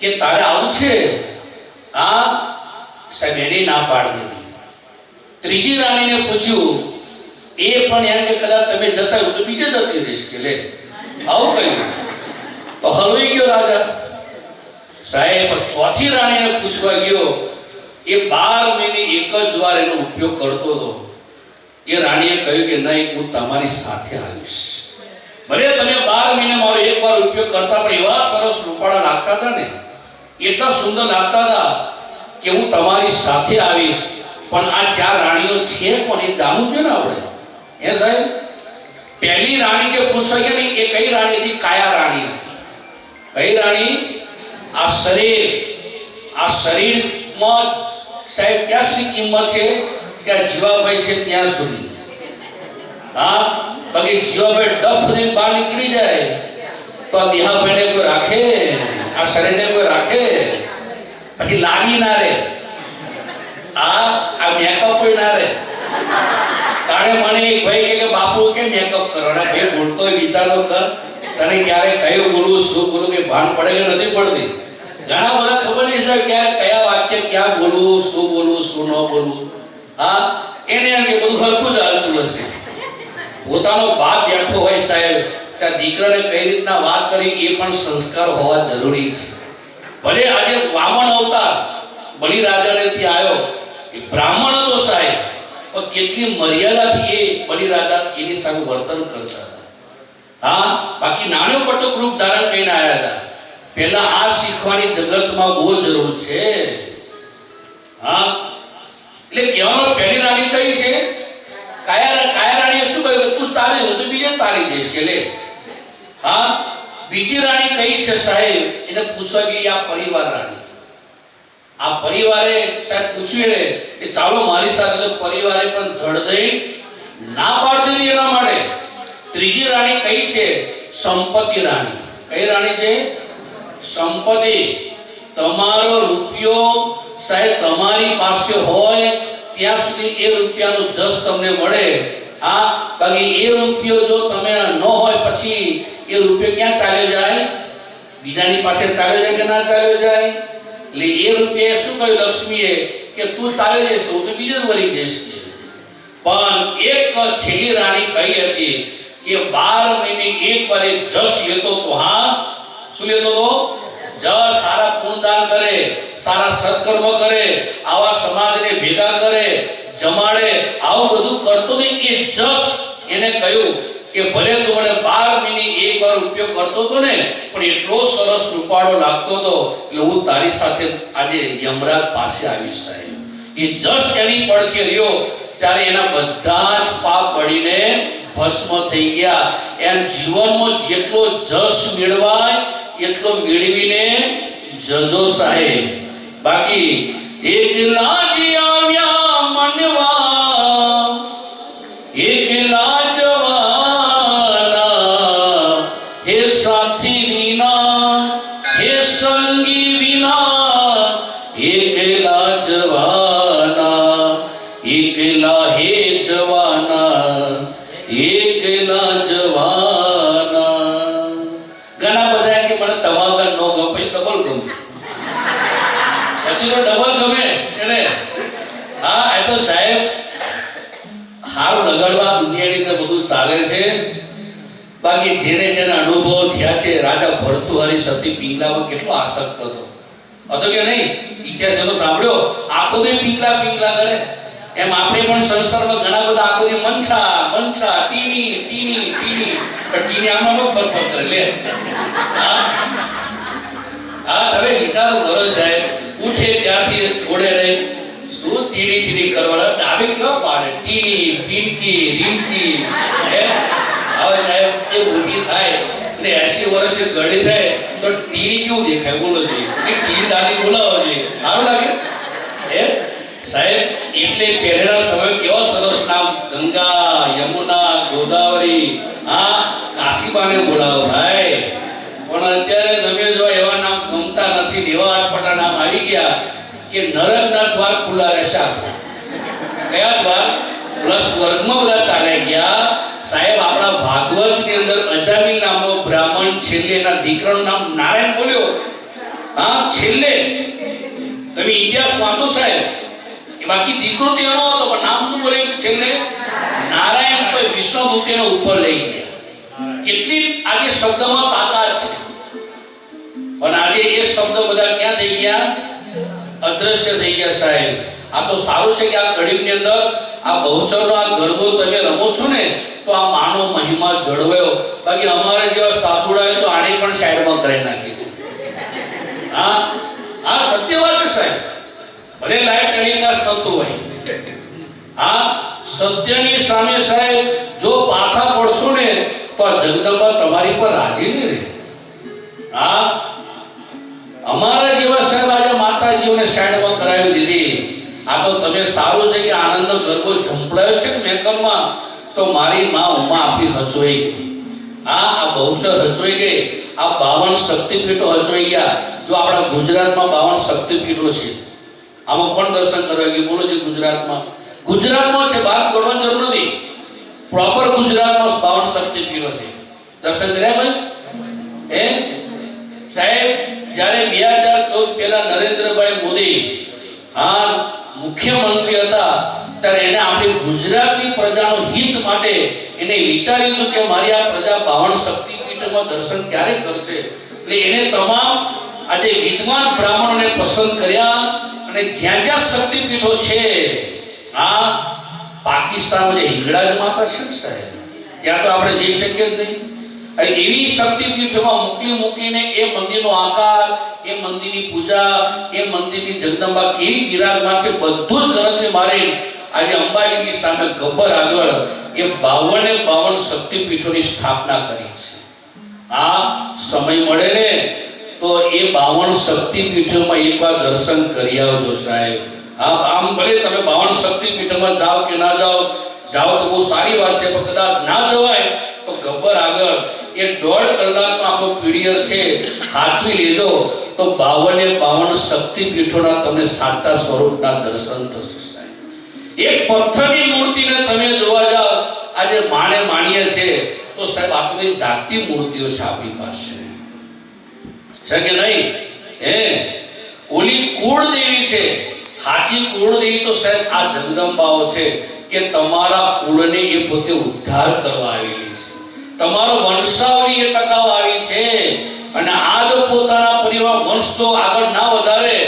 કે તારે આવું છે? આ સાહેબ એને ના પાડી દીધી. ત્રીજી રાણીને પૂછ્યું, એ પણ એમ કે કદાચ તમે જતા હોય તો બીજે જતી રહીશ કે લે આવું કહ્યું તો હલવાઈ ગયો રાજા. સાહેબ ચોથી રાણીને પૂછવા ગયો, એ 12 મહિને એક જ વાર એનો ઉપયોગ કરતો હતો. એ રાણીએ કહ્યું કે નહીં, હું તમારી સાથે આવીશ. ભલે તમે 12 મહિને મારો એક વાર ઉપયોગ કરતા, પણ એવા સરસ રૂપાળા લાગતા હતા ને, એટલા સુંદર લાગતા હતા કે હું તમારી સાથે આવીશ. પણ આ 4 રાણીઓ છે કોણ એ જાણવું છે ને આપણે. હે સાહેબ, પહેલી રાણી કે પૂછવા ગયા ને, એ કઈ રાણી હતી? કાયા રાણી. કઈ રાણી? આ શરીરમાં સાહેબ ક્યાં સુધી કિંમત છે? ત્યાં જીવાભાઈ છે ત્યાં સુધી. હા, બાકી જીવાભાઈ ડફ થઈને બહાર નીકળી જાય તો આ દેહાભાઈને કોઈ રાખે? આ શરીરને કોઈ રાખે? પછી લાગી ના રહે, આ મેકઅપ કોઈ ના રહે. તાણે મને એક ભાઈ કે બાપુ કે મેકઅપ કરવાના. ભાઈ બોલતો વિચાર તો કર, તને ક્યારે કયું બોલવું શું બોલવું કે ભાન પડે કે નથી પડતી? ઘણા બધા ખબર નહીં સાહેબ ક્યારે કયા વાક્ય ક્યાં બોલવું, શું બોલવું, શું ન બોલવું. હા, એને એમ કે બધું હરખું જ હાલતું હશે. પોતાનો બાપ બેઠો હોય સાહેબ, ત્યાં દીકરાને કઈ રીતના વાત કરી એ પણ સંસ્કાર હોવા જરૂરી છે. ભલે આજે વામન અવતાર બલિરાજાને ત્યાં આવ્યો, એ બ્રાહ્મણ હતો સાહેબ, પણ કેટલી મર્યાદાથી એ બલિરાજા એની સામે વર્તન કરતા હતા. હા, બાકી નાનો કટક રૂપ ધારણ કરીને આવ્યા હતા. પહેલા આ શીખવાની જગતમાં બહુ જરૂર છે. હા, એટલે કહેવાનો પહેલી રાણી કઈ છે? કાયા રાણીએ શું કહ્યું? તું ચાલે તો બીજે ચાલી જઈશ કે લે. હા, બીજી રાણી કઈ છે સાહેબ? એને પૂછવા ગઈ આ પરિવાર રાણી. આ પરિવારે સાહેબ પૂછ્યું કે ચાલો મારી સાથે, તો પરિવારે પણ ધડ દઈ ના પાડી દીધી એના માટે. ત્રીજી રાણી કઈ છે? સંપત્તિ રાણી. કઈ રાણી છે? સંપત્તિ. તમારો રૂપિયો સાહેબ તમારી પાસે હોય ત્યાં સુધી એ રૂપિયાનો જસ તમને મળે. હા, બાકી એ રૂપિયો જો તમે ન હોય પછી એ રૂપિયો ક્યાં ચાલ્યો જાય? બીજાની પાસે ચાલ્યો જાય કે ના ચાલ્યો જાય? એટલે એ રૂપિયા શું કહ્યું લક્ષ્મીએ કે તું ચાલી જઈશ તો હું તો બીજે જ વળી જઈશ. પણ એક છેલ્લી રાણી કઈ હતી કે 12 મહિને એક વાર જશ લેતો તો. હા, શું લેતો તો? જશ. સારા પુણ્યદાન કરે, સારા સત્કર્મ કરે, આવા સમાજને ભેગા કરે, જમાડે, આવું બધું કરતો નહીં. એ જશ એને કહ્યું કે ભલે તું મને 12 મહિને એક વાર ઉપયોગ કરતો હતો ને, પણ એટલો સરસ રૂપાળો લાગતો હતો કે હું તારી સાથે આજે યમરાજ પાસે આવીશ. સાહેબ, એ જશ એની પડકે રહ્યો ત્યારે એના બધા જ પાપ બળીને ભસ્મ થઈ ગયા. એમ જીવનમાં જેટલો જશ મેળવાય એટલો મેળવીને જજો સાહેબ. બાકી એકલા જ આવ્યા મનવા, એકલા જવાના, હે સાથી વિના, હે સંગી વિના, એકલા જવાના, એકલા હે જવાના, એકલા જવાના. ઘણા બધા કે મને તમાગર નો ગમે, ડબલ ગમે, પછી તો ડબલ ગમે એને. હા, એ તો સાહેબ હારું લગાડવા દુનિયાની અંદર બધું ચાલે છે. બાકી જેને જેના અનુભવ થયા છે, રાજા ભર્તૃહરિ સતી પિંગલામાં કેટલો આસક્ત હતો કે નહીં? ઇતિહાસનો સાંભળ્યો, આખો દે પિંગલા પિંગલા કરે. એમ આપણે પણ સંસારમાં ઘણા બધા આખો દે મનસા મનસા, ટીની ટીની ટીની, પણ ટીની આમાં નો ફરક કરે લે. હા, હવે વિચારો કરો સાહેબ, ઉઠે ત્યારથી છોડે નહીં. શું ટીની ટીની કરવાના? ડાબે કેવા પાડે? ટીની પિંકી રીંકી. હે, હવે સાહેબ એ ઊંધી થાય અને 80 વર્ષની ગળી થાય તો ટીની કેવું દેખાય? બોલો જોઈએ કે ટીની દાદી બોલાવો જોઈએ, સારું લાગે? હે સાહેબ, એટલે પહેલેના સમય કેવા સરસ નામ, ગંગા, યમુના, ગોદાવરી, હા, કાશીબાને બોલાવો ભાઈ. પણ અત્યારે તમે જો એવા નામ ગમતા નથી, એવા અટપટા નામ આવી ગયા કે નરકના દ્વાર ખુલ્લા રહેશે. કયા દ્વાર? પ્લસ વર્ગમાં બધા ચાલ્યા ગયા સાહેબ આપણા ભાગવતની અંદર અજામિલ નામનો બ્રાહ્મણ છેલ્લે એના દીકરાનું નામ નારાયણ બોલ્યો. હા, છેલ્લે તમે ઇતિહાસ વાંચો સાહેબ, એ બાકી દીકરો તો એનો હતો પણ નામ શું બોલે છેલ્લે? નારાયણ. તો વિષ્ણુ મૂર્તિને ઉપર લઈ ગયા. કેટલી આજે શબ્દમાં તાકાત છે, પણ આજે એ શબ્દ બધા ક્યાં થઈ ગયા? અદ્રશ્ય થઈ ગયા સાહેબ. આ તો સારું છે કે આ કળિયુગની અંદર આ બહુચરનો આ ગરબો તમે રમો છો ને, તો આ માનો મહિમા જળવાયો. બાકી અમારે જેવા સાપુડાએ તો આને પણ સાઈડમાં કરી નાખી છે. હા, આ સત્ય વાત છે સાહેબ. ભલે લાઈટ ટેલિકાસ્ટ થતું હોય, આ સત્યની સામે સાહેબ જો પાછા પડશો ને તો આ જગદંબા તમારી પર રાજી નહીં રહે. હા, અમારા જેવા સાહેબ આજે માતાજીઓને સાઈડમાં કરાવી દીધી. આ તો તમે સારું છે કે આનંદનો ગરબો ઝંપડાયો છે ને મેકરમાં, તો મારી માં ઉમા આપી હચવાઈ ગઈ. આ બહુચર હચવાઈ ગઈ. આ 52 શક્તિપીઠો હચવાઈ ગયા. જો આપણા ગુજરાતમાં 52 શક્તિપીઠો છે, આમાં કોણ દર્શન કરવા ગયું બોલો? જે ગુજરાતમાં છે, બહાર ગોળવાની જરૂર નથી. પ્રોપર ગુજરાતમાં 52 શક્તિપીઠો છે. દર્શન કર્યા ભાઈ? હે સાહેબ, જ્યારે 2014 પહેલા નરેન્દ્રભાઈ મોદી મુખ્યમંત્રી હતા, ત્યારે એને આપણી ગુજરાતની પ્રજાનું હિત માટે એને વિચાર્યું હતું કે મારી આ પ્રજા 52 શક્તિપીઠોમાં દર્શન ક્યારે કરશે. એટલે એને તમામ આજે વિદ્વાન બ્રાહ્મણોને પસંદ કર્યા અને જ્યાં જ્યાં શક્તિપીઠો છે, આ પાકિસ્તાનમાં જે હિંગળાજ માતા છે સાહેબ, ત્યાં તો આપણે જઈ શકીએ જ નહીં. એવી શક્તિપીઠોમાં મૂકીને એ મંદિરનો આકાર, એ મંદિરની પૂજા, એ મંદિરની જગદંબા કેવી બિરાજમાન છે, બધું જ ગણતરી મારી આજે અંબાજીની સામે ગબ્બર આગળ એ 52 શક્તિપીઠોની સ્થાપના કરી છે. આ સમય મળે ને તો એ 52 શક્તિપીઠોમાં એકવાર દર્શન કરી આવજો સાહેબ. આમ ભલે તમે 52 શક્તિપીઠોમાં જાઓ કે ના જાઓ તો બહુ સારી વાત છે, પણ કદાચ ના જવાય તો ગબ્બર આગળ એ 1.5 કલાકનો આખો પીરિયડ છે, હાચવી લેજો તો 52 શક્તિપીઠોના તમને સાચા સ્વરૂપના દર્શન થશે સાહેબ. એક પથ્થરની મૂર્તિને તમે જોવા જાઓ, આજે માણીએ છે તો સાહેબ આ બધી જાગતી મૂર્તિઓ છે આપણી પાસે, છે કે નહીં? ઓલી કુળદેવી છે, હાચી કુળદેવી તો સાહેબ આ જગદંબાઓ છે કે તમારા કુળને એ પોતે ઉદ્ધાર કરવા આવેલી છે. તમારો વંશાવળી એ ટકાવવા આવી છે. અને આ જો પોતાના પરિવાર વંશ તો આગળ ના વધારે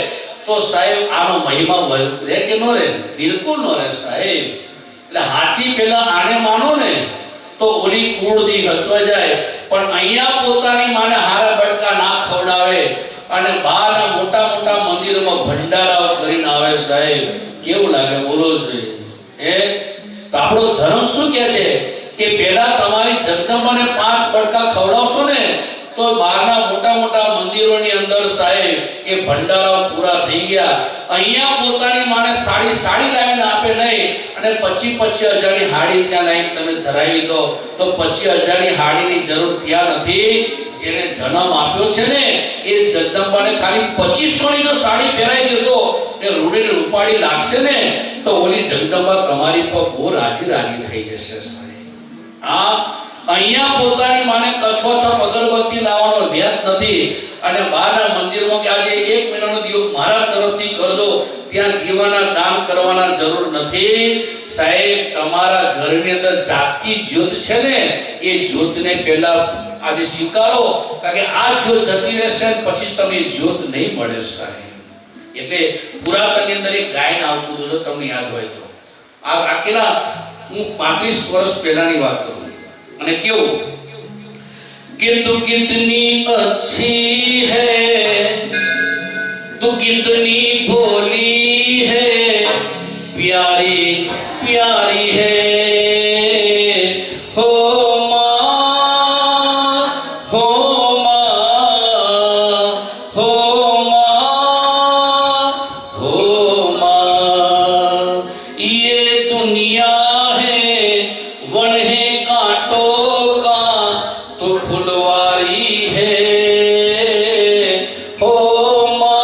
તો સાહેબ આનો મહિમા રહે કે ન રહે? બિલકુલ ન રહે સાહેબ. એટલે હાચી પેલા આને માનો ને તો ઓલી કુળદી હચવા જાય, પણ અહીંયા પોતાની માને હારા બટકા ના ખવડાવે અને બહારના મોટા મોટા મંદિરોમાં ભંડારાઓ કરીને આવે સાહેબ, કેવું લાગે બોલો જોઈએ? તો આપણો ધર્મ શું કહે છે કે પહેલા તમારી જગદંબાને 5 બટકા ખવડાવશો ને તો બહારના મોટા મોટા મંદિરોની અંદર સાહેબ એ ભંડારાઓ પૂરા થઈ ગયા. અહીંયા પોતાની માને સાડી લાવીને આપે નહીં અને 25,000ની હાડી ત્યાં લાવીને તમે ધરાવી દો તો 25,000ની હાડીની જરૂર ત્યાં નથી. જેને જન્મ આપ્યો છે ને એ જગદંબાને ખાલી 2500ની જો સાડી પહેરાવી દેશો ને રૂડીને રૂપાળી લાગશે ને તો ઓલી જગદંબા તમારી પર બહુ રાજી થઈ જશે સાહેબ. અહીંયા પોતાની માને કચ્છોછપ અગરબત્તી લાવવાનો વ્યાજ નથી અને બહારના મંદિરમાં કે આજે 1 મહિનાનો દિવસ મારા તરફથી કરજો, ત્યાં દીવાના દાન કરવાના જરૂર નથી સાહેબ. તમારા ઘરની અંદર જાગતી જ્યોત છે ને એ જ્યોતને પહેલા આજે સ્વીકારો, કારણ કે આ જ્યોત જતી રહેશે પછી તમને જ્યોત નહીં મળે સાહેબ. એટલે પુરાતનની અંદર એક ગાયન આવતું હતું, જો તમને યાદ હોય તો. આ કેટલા હું 35 વર્ષ પહેલાની વાત કરું અને કેવું कि तू कितनी अच्छी है, तू कितनी भोली है, प्यारी प्यारी है हो माँ, हो माँ, हो माँ, हो माँ। ये दुनिया है वन है कांटों का तो फुलवारी है हो माँ,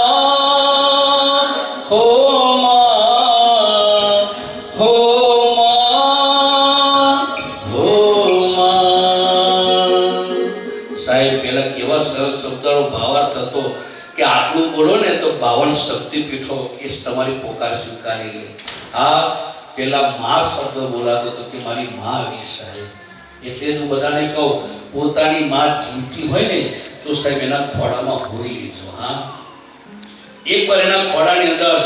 हो माँ, हो माँ, 52 શક્તિપીઠો એ તમારી પોકાર સ્વીકારી લે. આ પેલા માં શબ્દ બોલાતો હતો કે મારી માં આવી સાહેબ. એટલે જ હું બધાને કહું, પોતાની માં જીવતી હોય ને તો સાહેબ એના ખોળામાં હોઈ લેજો. હા, એકવાર એના ખોળાની અંદર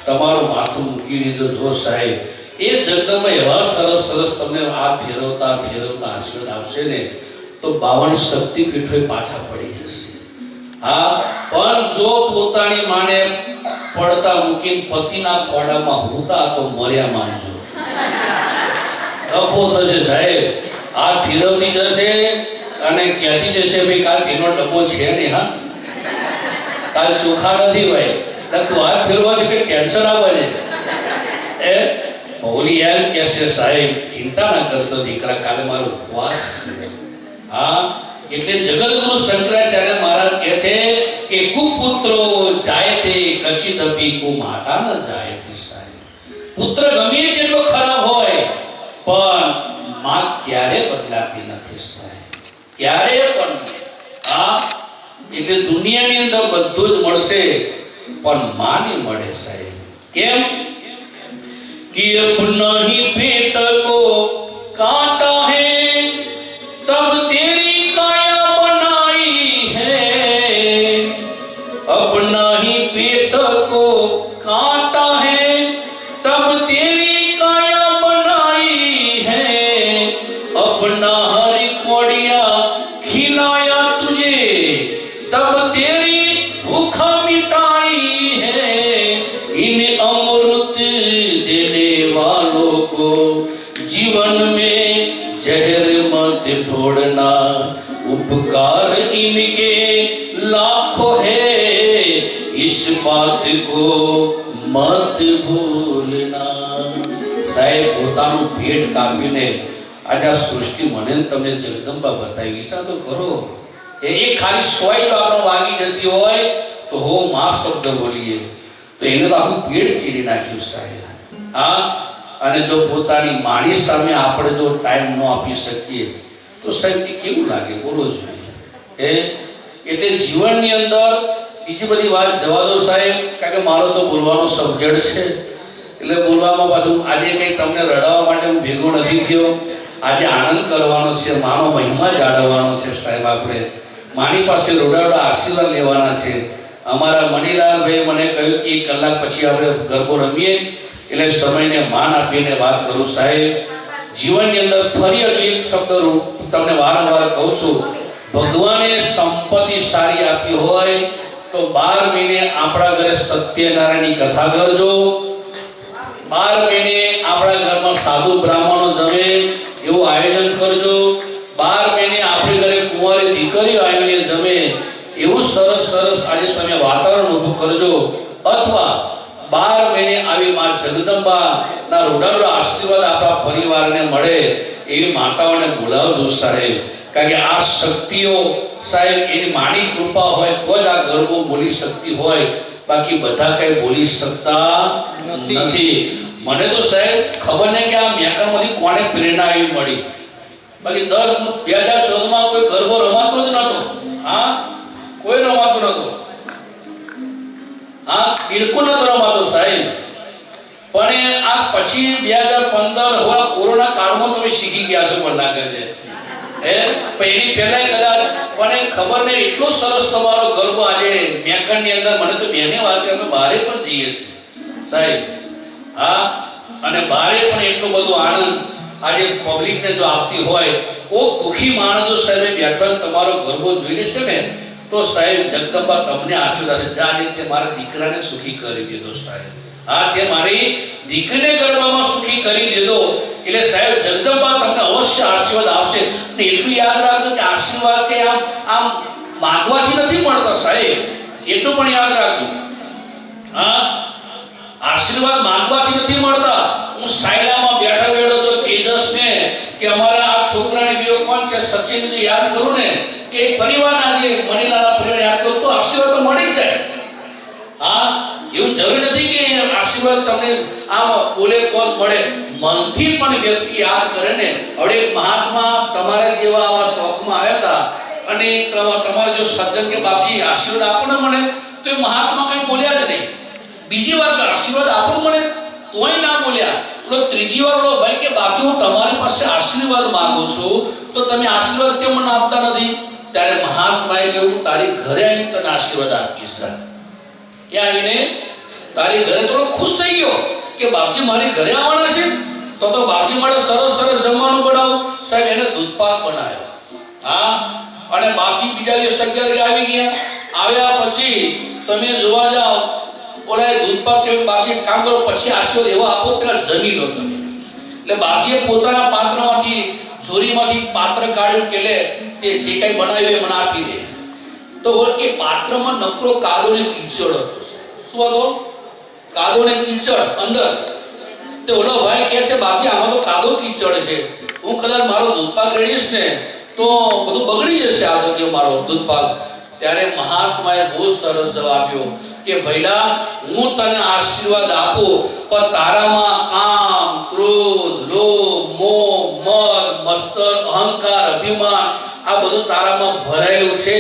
તમારું માથું મૂકી લીધું જો સાહેબ, એ જગદંબા એવા સરસ સરસ તમને આ ફેરવતા ફેરવતા આશીર્વાદ આપશે ને તો 52 શક્તિપીઠો પાછા પડી જશે. હા, પણ જો પોતાની માને પડતા મૂકીને પતિના ખોળામાં હોતા તો મર્યા માનજો. ડખો થશે સાહેબ. આ ફેરવતી જશે અને કહેતી જશે ભાઈ કાલ તેનો ડબ્બો છે નહીં. હા, કાલ ચોખા નથી ભાઈ, તું હાથ ફેરવા છે કે ટેન્શન આવે છે. એ ભોલી એમ કહેશે સાહેબ ચિંતા ના કરતો દીકરા, કાલે મારો ઉપવાસ છે. હા, એટલે જગદગુરુ શંકરાચાર્ય મહારાજ કહે છે કે કુપુત્રો જાયતે કચિદપી કુમાતા ન જાયતે સાહેબ. પુત્ર ગમે તેટલો ખરાબ હોય પણ માં ક્યારે બદલાતી નથી સાહેબ, ક્યારે પણ. હા, એટલે દુનિયાની અંદર બધું જ મળશે પણ માં નહીં મળે સાહેબ. કેમ कि अपना ही पेट को काटा है तब तेरी काया बनाई है. अपना ही पेट को काटा है तब तेरी काया बनाई है. अपना हरि कोड़िया खिलाया तुझे तब तेरी भूखा मिटाई है. इन अमृत को जीवन में जहर मत ढोड़ना. उपकार इनके लाखों है इस बात को मत भूलना. સાહેબ પોતાનું પેટ કાપીને આજે આ સૃષ્ટિ મને તમને જગદંબા બતાવી. વિચાર તો કરો, એ ખાલી સોય જો આપણો વાગી જતી હોય તો હો માં શબ્દ બોલીએ તો એને તો આખું પેટ ચીરી નાખ્યું સાહેબ. હા, અને જો પોતાની માણી સામે આપણે જો ટાઈમ ન આપી શકીએ તો સાહેબ કેવું લાગે બોલો જોઈએ. એટલે જીવનની અંદર બીજી બધી વાત જવા દો સાહેબ, કારણ કે મારો તો બોલવાનો સબ્જેક્ટ છે એટલે બોલવામાં પાછું આજે કંઈ તમને રડાવવા માટે હું ભેગો નથી થયો. આજે આનંદ કરવાનો છે, માનો મહિમા જાળવવાનો છે સાહેબ. આપણે માની પાસે રોડાવડા આશીર્વાદ લેવાના છે. અમારા મણીલાલભાઈ મને કહ્યું કે 1 કલાક પછી આપણે ગરબો રમીએ, એટલે સમયને માન આપીને વાત કરું સાહેબ. જીવનની અંદર ફરી હજુ એક શબ્દ તમને વારંવાર કહું છું, ભગવાને સંપત્તિ સારી આપી હોય તો 12 મહિને આપણા ઘરે સત્યનારાયણની કથા કરજો. 12 મહિને આપણા ઘરમાં સાધુ બ્રાહ્મણો જમે એવું આયોજન કરજો. 12 મહિને આપણી ઘરે કુંવારી દીકરીઓ આવીને જમે એવું સરસ સરસ આજે તમે વાતાવરણ ઊભું કરજો. અથવા 12 મહિને આવી માં જગદંબાના રોડારોડા આશીર્વાદ આપણા પરિવારને મળે એવી માતાઓને બોલાવજો સાહેબ. કારણ કે આ શક્તિઓ સાહેબ એની માની કૃપા હોય તો જ આ ગરબો બોલી શકતી હોય, બાકી બધા કઈ બોલી શકતા નથી. મને તો સાહેબ ખબર નહીં કે આ મેકરમાંથી કોને પ્રેરણા આવી મળી, બાકી 2014માં કોઈ ગરબો રમાતો જ નહોતો. હા, કોઈ રમાતો નહોતો. હા, બિલકુલ નતો રમાતો સાહેબ. પણ આ પછી 2015 હવે કોરોના કાળમાં તમે શીખી ગયા છો પણ લાગે છે. એની પહેલા કદાચ મને ખબર નહીં, એટલો સરસ તમારો ગરબો આજે મેકરની અંદર. મને તો બેને વાત કે અમે બહારે પણ જઈએ છીએ સાહેબ. હા, અને બહારે પણ એટલો બધો આનંદ આજે પબ્લિકને જો આપતી હોય, કોઈ દુઃખી માણસો સાહેબ બેઠા તમારો ગરબો જોઈને છે ને તો સાહેબ જગદંબા તમને આશીર્વાદ જાણે તે મારા દીકરાને સુખી કરી દીધો સાહેબ. હા, તે મારી દીકરીને ગરબામાં સુખી કરી દીધો એટલે સાહેબ જગદંબા તમને અવશ્ય આશીર્વાદ આપશે. અને એટલું યાદ રાખજો કે આશીર્વાદ કે આમ માંગવાથી નથી મળતા સાહેબ, એટલું પણ યાદ રાખજો. હા, આશીર્વાદ માંગવાથી નથી મળતા. હું સાયલામાં બેઠા બેઠો તો તેજસને કે અમારા આ છોકરાની બીજો કોણ છે સચિનને યાદ કરું ને કે પરિવારના જે મણીલાલના પરિવાર યાદ કરું તો આશીર્વાદ તો મળી જાય. હા, એવું જરૂરી નથી કે આશીર્વાદ તમને આમ બોલે કોણ મળે, મનથી પણ વ્યક્તિ યાદ કરે ને. હવે મહાત્મા તમારા જેવા આવા ચોકમાં આવ્યા હતા અને તમારે જો સજ્જન કે બાકી આશીર્વાદ આપો ને મને તો એ મહાત્મા કઈ બોલ્યા જ નહીં. બીજી વાર આશીર્વાદ આપો મને, તોય ના બોલ્યા. તો ત્રીજી વાર બોલો ભાઈ કે બાપજી હું તમારી પાસે આશીર્વાદ માંગુ છું, તો તમે આશીર્વાદ કેમ મને આપતા નથી? ત્યારે મહાત્માએ કહ્યું તારી ઘરે આવીને તને આશીર્વાદ આપીશ. એ આવીને તારી ઘરે થોડો ખુશ થઈ ગયો કે બાપજી મારી ઘરે આવવાના છે, તો બાપજી માટે સરસ સરસ જમવાનું બનાવો. સાહેબ એને દૂધપાક બનાવ્યો. હા, અને બાપજી બીજા દિવસ 11 આવી ગયા. આવ્યા પછી તમે જોવા જાઓ, ઓલા દૂધપાક કે બાપજી કામ કરો પછી આશીર્વાદ એવો આપો પેલા જમી લો તમે. એટલે બાપજીએ પોતાના પાત્રમાંથી ચોરીમાંથી પાત્ર કાઢ્યું કે લે તે જે કઈ બનાવ્યું એ મને આપી દે. તો એ પાત્રમાં નકરો કાદો ને કીચડ હતો. શું હતો? કાદો ને કીચડ અંદર. તે ઓલો ભાઈ કહે છે બાપજી આમાં તો કાદો કીચડ છે, હું કદાચ મારો દૂધપાક રેડીશ ને તો બધું બગડી જશે આ તો મારો દૂધપાક. ત્યારે મહાત્માએ બહુ સરસ જવાબ આપ્યો કે ભઈલા હું તને આશીર્વાદ આપું, પણ તારામાં કામ, ક્રોધ, લોભ, મોહ, મદ, મત્સર, અહંકાર, અભિમાન આ બધું તારામાં ભરાયેલું છે.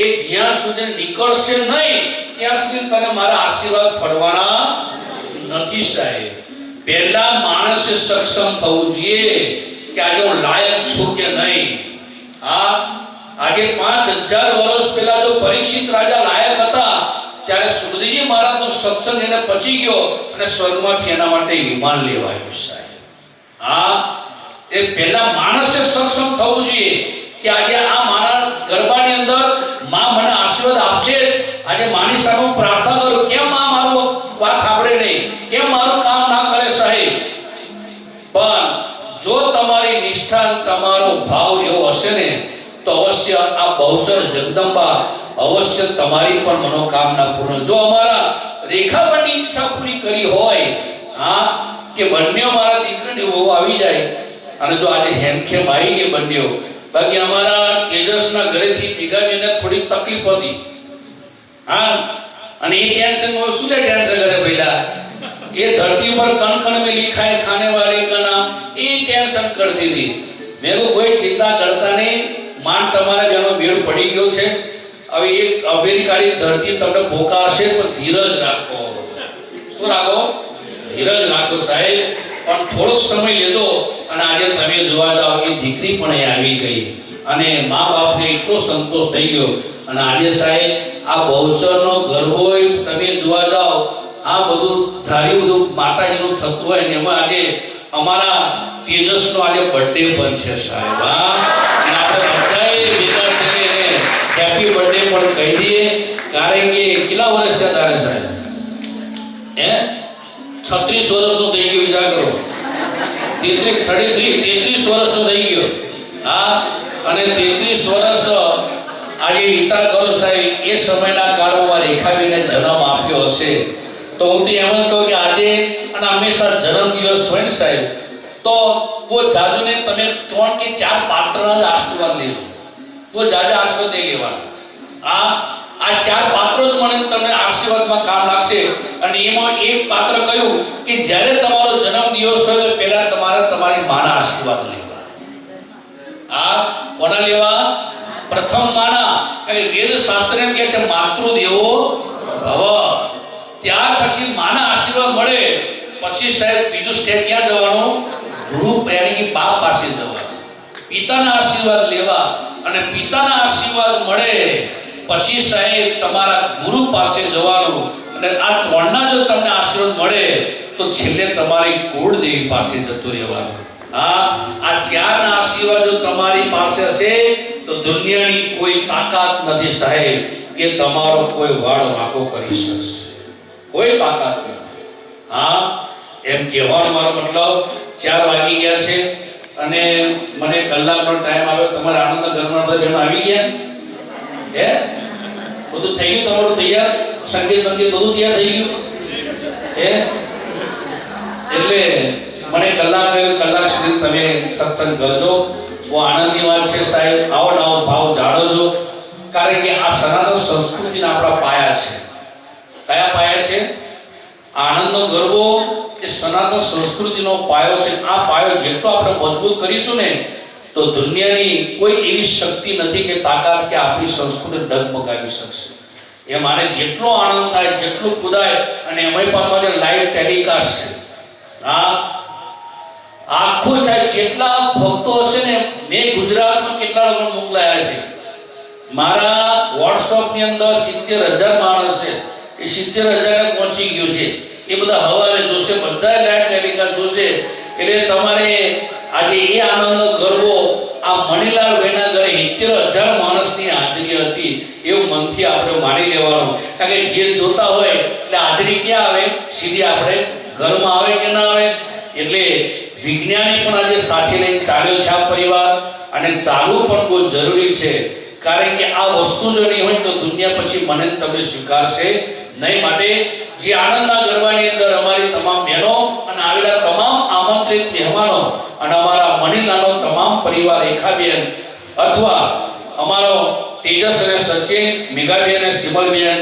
એ જ્યાં સુધી નીકળશે નહીં ત્યાં સુધી તને મારા આશીર્વાદ પડવાના નથી. સાહેબ પહેલા માણસે સક્ષમ થવું જોઈએ કે આજે હું લાયક છું કે નહીં. હા, આજે 5000 વર્ષ પહેલા જો પરીક્ષિત રાજા લાયક હતા ત્યારે સુખદેવજી મહારાજનો સત્સંગ એને પચી ગયો અને સ્વર્ગમાંથી એના માટે વિમાન લેવાયું. સાહેબ હા, એ પહેલા માણસે સક્ષમ થવું જોઈએ કે આજે આ મારા ગરબાની અંદર માં મને આશીર્વાદ આપશે. આજે માની સામે હું પ્રાર્થના કરું, કેમ માં મારું વાત સાંભળે નહીં, કેમ મારું કામ ના કરે સાહેબ? પણ જો તમારી નિષ્ઠા, તમારો ભાવ એવો હશે ને તો અવશ્ય આ બહુચર જગદંબા અવશ્ય તમારી પણ મનોકામના પૂર્ણ. જો અમારા રેખાબંધની ઈચ્છા પૂરી કરી હોય, હા, કે બંને મારા દીકરાની વહુ આવી જાય, અને જો આજે હેમખેમ આવી ગઈ બંને, બાકી અમારા તેજસના ઘરેથી ભેગાવીને થોડી તકલીફ હતી. હા, અને એ ટેન્શન શું છે? ટેન્શન કરે પહેલા એ ધરતી પર કણ કણ में लिखा है खाने वाले का नाम, એ ટેન્શન કરતી હતી. મેં તો કોઈ ચિંતા કરતા નહીં, માન તમારા જેનો મેળ પડી ગયો છે. હવે એક અમેરિકાની ધરતી તમને પોકારશે, પણ ધીરજ રાખો. શું રાખો? ધીરજ રાખો સાહેબ. પણ થોડો સમય લેજો અને આજે તમે જોવા જાઓ કે દીકરી પણ એ આવી ગઈ અને મા બાપને એટલો સંતોષ થઈ ગયો. અને આજે સાહેબ આ બહુચરનો ગરબો તમે જોવા જાઓ, આ બધું ધારી બધું માતાજીનું થતું હોય ને એમાં આજે અમારા તેજસનો આજે બર્થડે પણ છે સાહેબ. હા, અને આપણે બધાએ ભેગા થઈને હેપી બર્થડે પણ કહી દઈએ. કારણ કે કેટલા વર્ષ થયા તારે સાહેબ? 36 વર્ષનો થઈ ગયો. વિચાર કરો, 33 વર્ષનો થઈ ગયો. હા, અને 33 વર્ષ આજે વિચાર કરો સાહેબ, એ સમયના કાળમાં રેખાબેને જન્મ આપ્યો હશે. તો હું તો એમ જ કહું કે આજે અને હંમેશા જન્મદિવસ હોય ને સાહેબ, તો બહુ જાજુને તમે 3 કે 4 પાત્રના જ આશીર્વાદ લેજો. બહુ જાજા આશીર્વાદ નહીં લેવાના. આ 4 પાત્રો જ મને તમને આશીર્વાદમાં કામ લાગશે. અને એમાં એક પાત્ર કયું કે જ્યારે તમારો જન્મદિવસ હોય તો પહેલા તમારે તમારી માના આશીર્વાદ લેવા. આ કોના લેવા? પ્રથમ માના. અને વેદ શાસ્ત્ર એમ કહે છે માતૃદેવો ભવ. ત્યાર પછી માના આશીર્વાદ મળે પછી સાહેબ બીજું સ્ટેપ ક્યાં જવાનું? ગુરુ યાની કે બાપ પાસે જવાનું. પિતાના આશીર્વાદ લેવા, અને પિતાના આશીર્વાદ મળે પછી સાહેબ તમારા ગુરુ પાસે જવાનું. અને આ ત્રણના જો તમને આશીર્વાદ મળે તો છેલ્લે તમારી કુળદેવી પાસે જતું રહેવાનું. હા, આ 4ના આશીર્વાદ જો તમારી પાસે હશે તો દુનિયાની કોઈ તાકાત નથી સાહેબ કે તમારો કોઈ વાળ વાંકો કરી શકશે. કોઈ તાકાત નથી. હા, એમ કહેવાનો મારો મતલબ 4 વાગી ગયા છે અને મને કલાકનો ટાઈમ આવ્યો. તમારા આનંદ ઘરમાં બધા બહેનો આવી ગયા? બધું થઈ ગયું તમારું તૈયાર? સંગીત બધું તૈયાર થઈ ગયું? એટલે મને કલાક સુધી તમે સત્સંગ કરજો. બહુ આનંદની વાત છે સાહેબ. આવો નવો ભાવ જાળવજો. કારણ કે આ સનાતન સંસ્કૃતિના આપણા પાયા છે. કયા પાયા છે? આનંદનો ગરબો એ સનાતન સંસ્કૃતિનો પાયો છે. આ પાયો જેટલો આપણે મજબૂત કરીશું ને તો દુનિયાની કોઈ એવી શક્તિ નથી કે તાકાત કે આપણી સંસ્કૃતિ ડગમગાવી શકશે. એ મારે જેટલો આનંદ થાય, જેટલું કુદાય, અને એમાંય પાછો જે લાઈવ ટેલિકાસ્ટ છે. હા, આખું સાહેબ જેટલા ભક્તો હશે ને, મેં ગુજરાતમાં કેટલા લોકો મોકલાયા છે. મારા વોટ્સઅપની અંદર 70,000 માણસ છે. એ 70,000 પહોંચી ગયું છે. એ બધા હવારે જોશે, બધા લાઈવ ટેલિકાસ્ટ જોશે. એટલે તમારે આજે એ આનંદ ગરબો આ મણીલાલ ભાઈના ઘરે 70,000 માણસની હાજરી હતી એવું મનથી આપણે માની લેવાનું. કારણ કે જે જોતા હોય એટલે હાજરી ક્યાં આવે? સીધી આપણે ઘરમાં આવે કે ના આવે? એટલે વિજ્ઞાની પણ આજે સાથે લઈને ચાલ્યો છે આ પરિવાર, અને ચાલવું પણ બહુ જરૂરી છે. કારણ કે આ વસ્તુ જો નહીં હોય તો દુનિયા પછી મને તમે સ્વીકારશે નહીં. માટે જે આનંદના ગરબાની અંદર અમારી તમામ બહેનો અને આવેલા તમામ આમંત્રિત મહેમાનો અને અમારા મણીલાલનો તમામ પરિવાર, રેખાબેન અથવા અમારો તેજસ અને સચિન, મેઘાબેન અને સિમલબેન,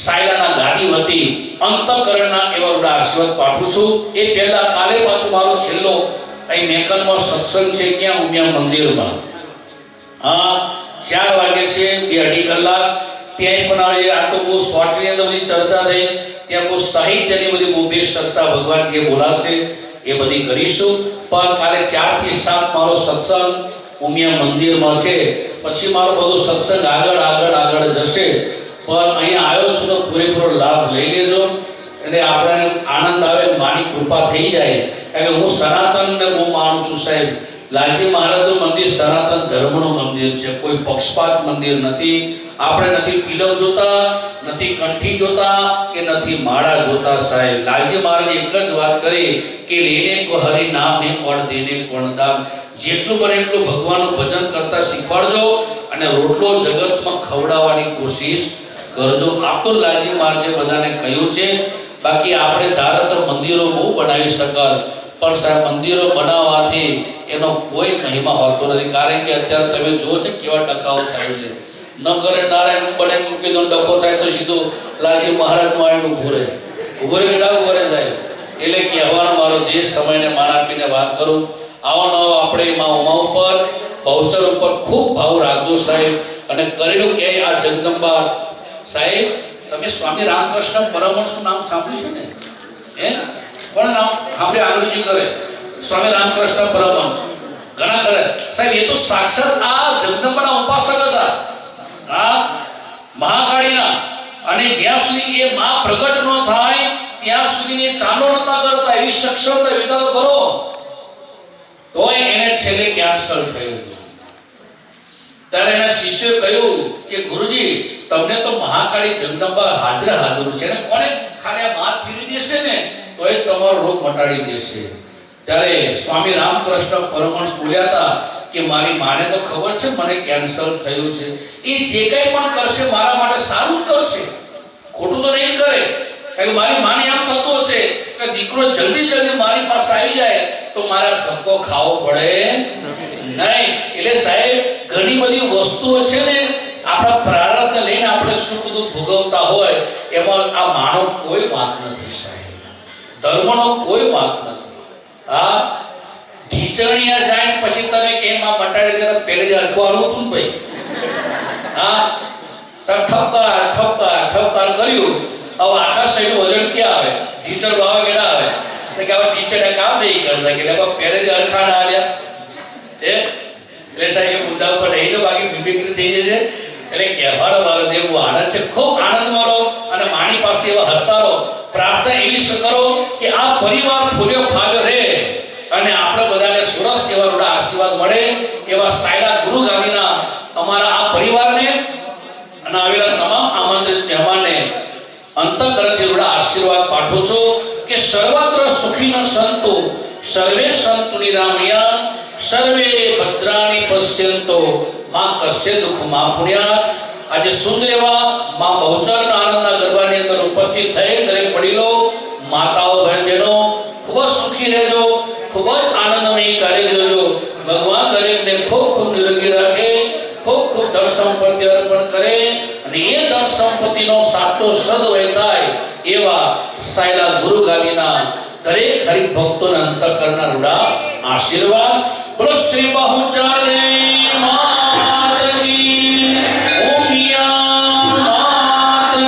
સાયલાના ગાડી વતી અંતઃકરણના એવા બધા આશીર્વાદ પાઠવું છું. એ પહેલા કાલે પાછું મારો છેલ્લો અહીં મેકલમાં સત્સંગ છે. ક્યાં? ઉમિયા મંદિરમાં. હા, 4 વાગે છે, 2-2.5 કલાક. ત્યાં પણ આજે આ તો બહુ શોર્ટની અંદર બધી ચર્ચા થઈ. ત્યાં બહુ સાહિત્યની બધી બહુ બેસ્ટ ચર્ચા ભગવાન જે બોલાશે એ બધી કરીશું. પણ કાલે 4 થી 7 મારો સત્સંગ ઉમિયા મંદિરમાં છે. પછી મારો બધો સત્સંગ આગળ જશે. પણ અહીંયા આવ્યો છું તો પૂરેપૂરો લાભ લઈ લેજો. એટલે આપણને આનંદ આવે, માની કૃપા થઈ જાય. કારણ કે હું સનાતનને બહુ માનું છું સાહેબ. લાલજી મહારાજનું મંદિર સનાતન ધર્મનું મંદિર છે, કોઈ પક્ષપાત મંદિર નથી. આપણે નથી તિલક જોતા, નથી કંઠી જોતા, કે નથી માળા જોતા સાહેબ. લાલજી મહારાજે એક જ વાત કરી કે લેને કો હરિ નામ હે ઓર દેને કોણ દામ. જેટલું બને એટલું ભગવાનનું ભજન કરતા શીખવાડજો અને રોટલો જગતમાં ખવડાવવાની કોશિશ કરજો. આ તો લાલજી મહારાજે બધાને કહ્યું છે. બાકી આપણે ધારો તો મંદિરો બહુ બનાવી શકાય, પણ સાહેબ મંદિરો બનાવવાથી એનો કોઈ મહિમા હોતો નથી. કારણ કે અત્યારે તમે જુઓ છે કેવા ટકાઓ થાય છે. ન કરે નારાયણ બને મૂકી દો, ડખો થાય તો સીધું લાલજી મહારાજનું આવીને ઊભું રહે કે ના ઊભું રહે સાહેબ. એટલે કહેવાનો મારો દેશ સમયને માન આપીને વાત કરું. આવો નવો આપણે માં ઉમા ઉપર, બહુચર ઉપર ખૂબ ભાવ રાખજો સાહેબ. અને કરેલું કે આ જગદંબા સાહેબ, તમે સ્વામી રામકૃષ્ણ પરમહંસનું નામ સાંભળ્યું છે ને? હે, કોણ નામ આપણે આંગ્રેજી કરે? સ્વામી રામકૃષ્ણ પરમહંસ ઘણા કરે સાહેબ. એ તો સાક્ષાત આ જગદંબાના ઉપાસક હતા, આ મહાકાળીના. અને જ્યાં સુધી એ માં પ્રગટ ન થાય ત્યાં સુધી એ ચાલો નતા કરતા. એવી સક્ષમતા વિચાર કરો તોય એને છેલ્લે કેન્સર થયું. ત્યારે એના શિષ્યોએ કહ્યું કે ગુરુજી, તમને તો મહાકાળી જગદંબા હાજર છે ને, કોને ખાલી આ માથ ફેરવી દેશે ને તો એ તમારો રોગ મટાડી દેશે. ત્યારે સ્વામી રામકૃષ્ણ પરમહંસ બોલ્યા હતા કે મારી માને તો ખબર છે મને કેન્સર થયું છે. એ જે કંઈ પણ કરશે મારા માટે સારું જ કરશે, ખોટું તો નહીં જ કરે. કારણ કે મારી માને એમ થતું હશે કે દીકરો જલ્દી મારી પાસે આવી જાય તો મારા ધક્કો ખાવો પડે નહીં. એટલે સાહેબ ઘણી બધી વસ્તુઓ છે ને, આપણા પ્રારબ્ધને લઈને આપણે સુખ દુઃખ ભોગવતા હોય, એમાં આ માનો કોઈ વાત નથી સાહેબ, ધર્મનો કોઈ વાત નથી. હા, ઢીસણિયા જાય પછી તમે કેમ આ મટાડી દે, પહેલે જ અખવાનું હતું ભાઈ. હા, ઠપકાર કર્યું. હવે આખા શરીરનું વજન ક્યાં આવે? ઢીચણ ભાવ કેડા આવે તો કે હવે ટીચરને કામ નહીં કરતા કે પહેલે જ અરખાણ આવ્યા. એટલે સાહેબ મુદ્દા ઉપર રહી તો બાકી મિમિક્રી થઈ જશે. એટલે કહેવાનો મારો દેવ આનંદ છે, ખૂબ આનંદ મારો. અને માની પાસે એવા હસતા રહો. પ્રાર્થના એવી કરો કે આ પરિવાર ફૂલ્યો ફાલ્યો રહે અને આપણે બધાને સરસ એવા રૂડા આશીર્વાદ મળે. એવા સાયલા ગુરુ ગાંધીના અમારા આ પરિવારને અને આવેલા તમામ આમંત્રિત મહેમાનને અંતઃકરણથી રૂડા આશીર્વાદ પાઠવું છું કે સર્વત્ર સુખીન સંતો, સર્વે સંતુ નિરામયા, સર્વે ભદ્રાણી પશ્યંતો, માં કશ્ય દુઃખ માં પુણ્યાત. આજે સુંદર એવા માં બહુચરના આનંદના ગરબાની અંદર ઉપસ્થિત થઈ દરેક વડીલો, માતાઓ, બહેનો ખૂબ જ સુખી રહેજો, ખૂબ જ આનંદમય કાર્ય કરજો. ભગવાન દરેકને ખૂબ ખૂબ નિરોગી રાખે, ખૂબ ખૂબ ધન સંપત્તિ અર્પણ કરે અને એ ધન સંપત્તિનો સાચો સદવય થાય એવા સાયલા ગુરુ ગાદીના દરેક હરિભક્તોને અંતઃકરણના રૂડા આશીર્વાદ. બોલો શ્રી બહુચરી માત કી, ઉમિયા માત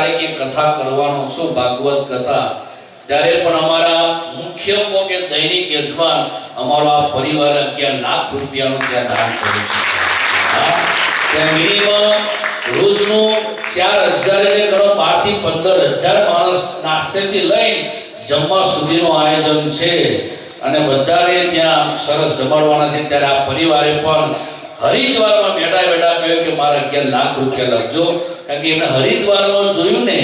તારીખે કથા કરવાનો છું, ભાગવત કથા, ત્યારે પણ અમારા મુખ્ય કે દૈનિક યજમાન અમારો આ પરિવાર 11 લાખ રૂપિયાનું ત્યાં દાન કરે છે. ત્યાં મિનિમમ રોજનું 4000 ને કરો 12 થી 15000 માણસ નાસ્તેથી લઈને જમવા સુધીનું આયોજન છે અને બધાને ત્યાં સરસ જમાડવાના છે. ત્યારે આ પરિવારે પણ હરિદ્વારમાં બેઠા બેઠા કહ્યું કે મારા 11 લાખ રૂપિયા લખજો, કારણ કે એમને હરિદ્વારમાં જોયું ને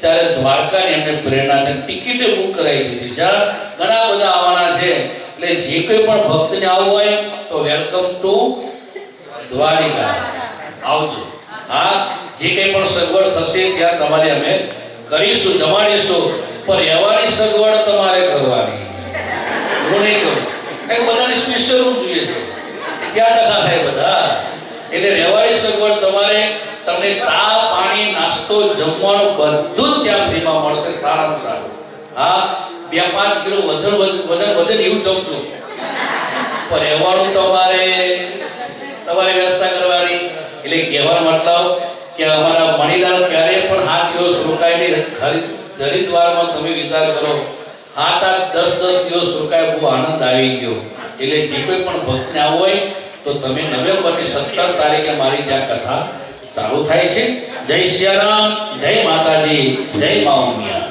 ત્યારે દ્વારકાની એમને પ્રેરણા થઈ, ટિકિટે બુક કરાવી દીધી છે. ઘણા બધા આવવાના છે, એટલે જે કોઈ પણ ભક્તને આવવું હોય તો વેલકમ ટુ દ્વારિકા, આવજો. હા, જે કંઈ પણ સગવડ થશે ત્યાં તમારે અમે કરીશું, જમાડીશું, પણ રહેવાની સગવડ તમારે કરવાની, હું નહીં કરું. કારણ બધાને સ્પેશિયલ રૂમ જોઈએ છે, ત્યાં ટકા થાય બધા, એટલે રહેવાની સગવડ તમારે, તમને ચા પાણી નાસ્તો જમવાનું બધું જ ત્યાં ફ્રીમાં મળશે, સારામાં સારું. હા, 2-5 કિલો વજન વધે એવું જમજો, પણ રહેવાનું તમારે વ્યવસ્થા કરવાની. એટલે કહેવાનો મતલબ કે અમારા મણીલાલ ક્યારે પણ 7 દિવસ રોકાઈને હરિદ્વારમાં તમે વિચાર કરો, 7-10 દિવસ રોકાય, બહુ આનંદ આવી ગયો. એટલે જે કોઈ પણ ભક્તને આવવું હોય તો તમે નવેમ્બરની 17 તારીખે મારી ત્યાં કથા ચાલુ થાય છે. જય સિયારામ, જય માતાજી, જય મા ઉમિયા.